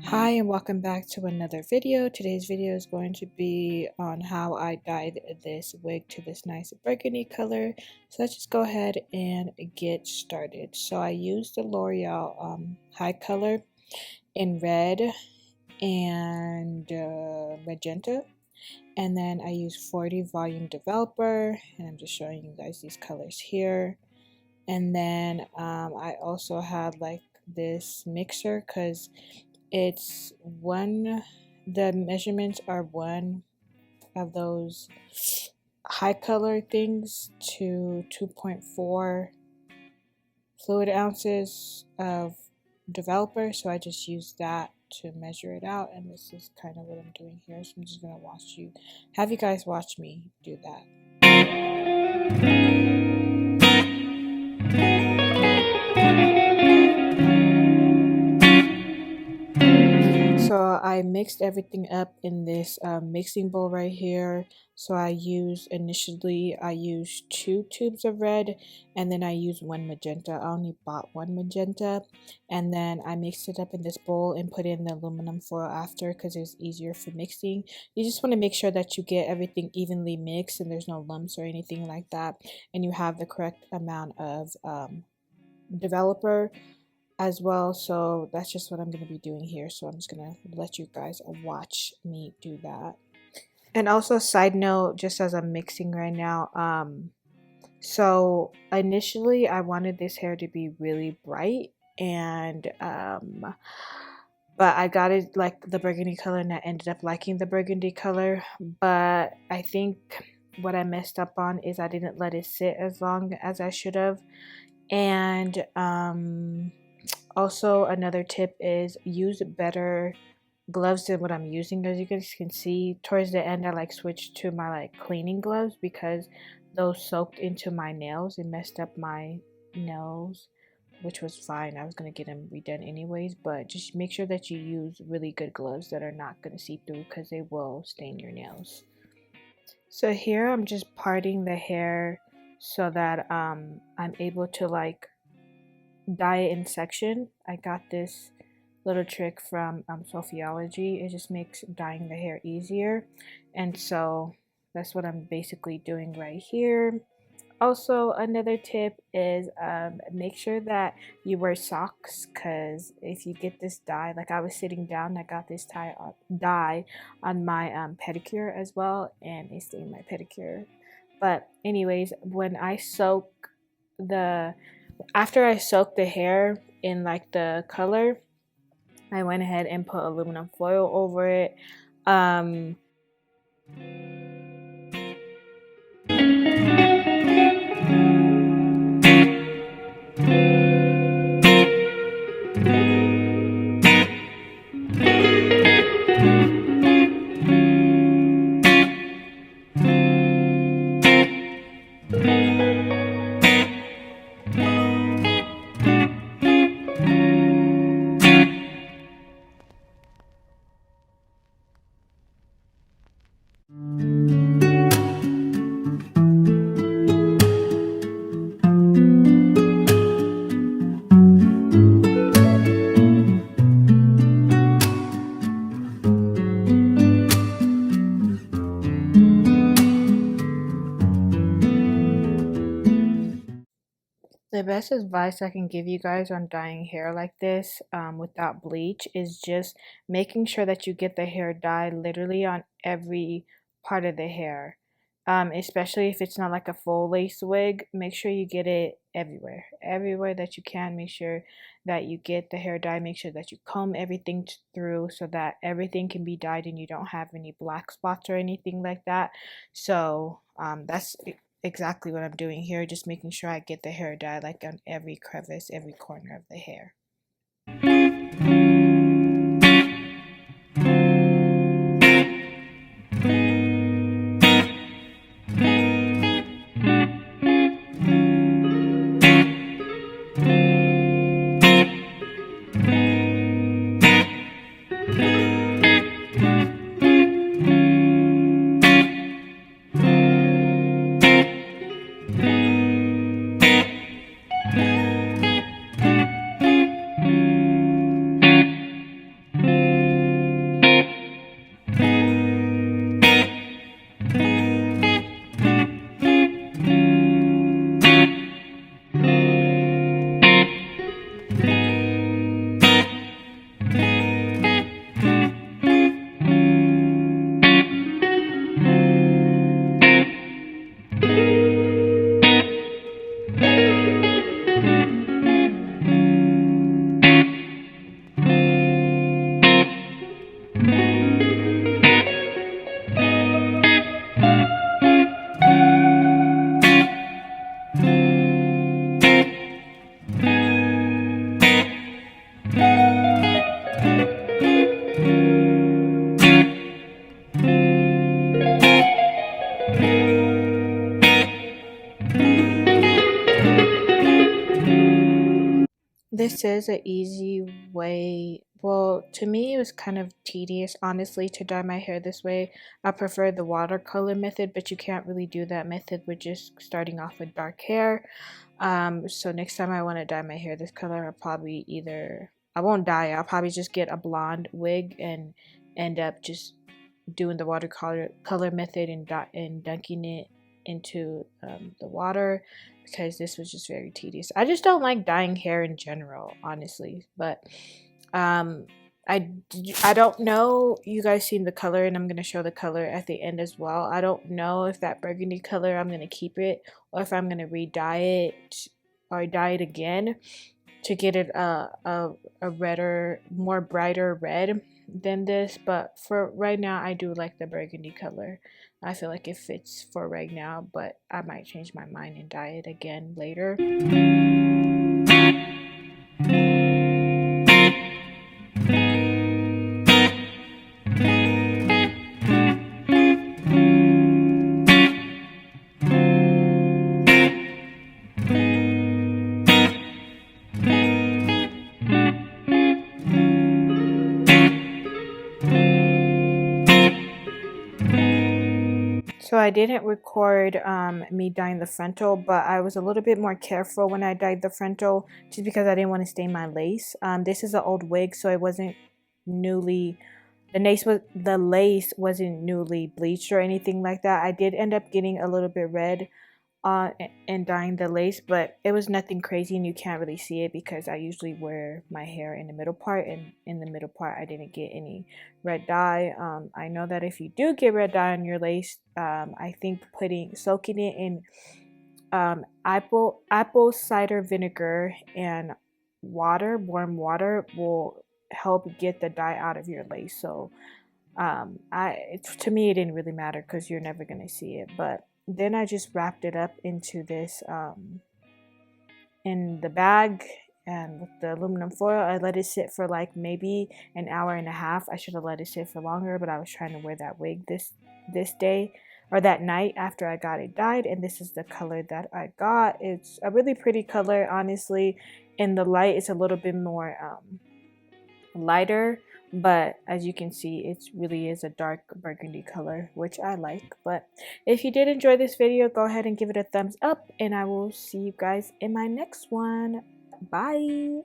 Hi and welcome back to another video. Today's video is going to be on how I dyed this wig to this nice burgundy color. So let's just go ahead and get started. So I used the L'Oreal HiColor in red and magenta. And then I used 40 volume developer, and I'm just showing you guys these colors here. And then I also had like this mixer because it's the measurements are one of those HiColor things to 2.4 fluid ounces of developer. So I just used that to measure it out, and this is kind of what I'm doing here. So I'm just gonna have you guys watch me do that. So I mixed everything up in this mixing bowl right here. So initially I used 2 tubes of red, and then I used 1 magenta. I only bought 1 magenta, and then I mixed it up in this bowl and put in the aluminum foil after because it's easier for mixing. You just want to make sure that you get everything evenly mixed and there's no lumps or anything like that, and you have the correct amount of developer as well. So that's just what I'm going to be doing here. So I'm just going to let you guys watch me do that. And also, side note, just as I'm mixing right now, so initially I wanted this hair to be really bright, and but I got it like the burgundy color, and I ended up liking the burgundy color. But I think what I messed up on is I didn't let it sit as long as I should have. And also, another tip is use better gloves than what I'm using. As you guys can see, towards the end I like switched to my like cleaning gloves because those soaked into my nails and messed up my nails, which was fine. I was gonna get them redone anyways, but just make sure that you use really good gloves that are not gonna see through because they will stain your nails. So here I'm just parting the hair so that I'm able to like dye it in section. I got this little trick from Sophiology. It just makes dyeing the hair easier, and so that's what I'm basically doing right here. Also, another tip is make sure that you wear socks, because if you get this dye, like I was sitting down, I got this dye on my pedicure as well, and it stained my pedicure. But anyways, after I soaked the hair in like the color, I went ahead and put aluminum foil over it. The best advice I can give you guys on dyeing hair like this without bleach is just making sure that you get the hair dyed literally on every part of the hair. Especially if it's not like a full lace wig, make sure you get it everywhere. Everywhere that you can, make sure that you get the hair dye. Make sure that you comb everything through so that everything can be dyed and you don't have any black spots or anything like that. So that's exactly what I'm doing here, just making sure I get the hair dye like on every crevice, every corner of the hair. this is an easy way. Well, to me, it was kind of tedious, honestly, to dye my hair this way. I prefer the watercolor method, but you can't really do that method with just starting off with dark hair. So next time I want to dye my hair this color, I'll probably I won't dye, I'll probably just get a blonde wig and end up just doing the watercolor method and dunking it into the water, because this was just very tedious. I just don't like dyeing hair in general, honestly. But um, I don't know. You guys seen the color, and I'm gonna show the color at the end as well. I don't know if that burgundy color, I'm gonna keep it, or if I'm gonna re-dye it or dye it again to get it a redder, more brighter red than this. But for right now, I do like the burgundy color. I feel like it fits for right now, but I might change my mind and dye it again later. So I didn't record me dyeing the frontal, but I was a little bit more careful when I dyed the frontal, just because I didn't want to stain my lace. This is an old wig, so it wasn't newly, the lace wasn't newly bleached or anything like that. I did end up getting a little bit red and dyeing the lace, but it was nothing crazy, and you can't really see it because I usually wear my hair in the middle part, and in the middle part I didn't get any red dye. I know that if you do get red dye on your lace, I think soaking it in apple cider vinegar and warm water, will help get the dye out of your lace. So to me it didn't really matter because you're never gonna see it. But then I just wrapped it up into this in the bag, and with the aluminum foil I let it sit for like maybe an hour and a half. I should have let it sit for longer, but I was trying to wear that wig this day, or that night, after I got it dyed. And this is the color that I got. It's a really pretty color, honestly. In the light it's a little bit more lighter, but as you can see, it really is a dark burgundy color, which I like. But if you did enjoy this video, go ahead and give it a thumbs up, and I will see you guys in my next one. Bye.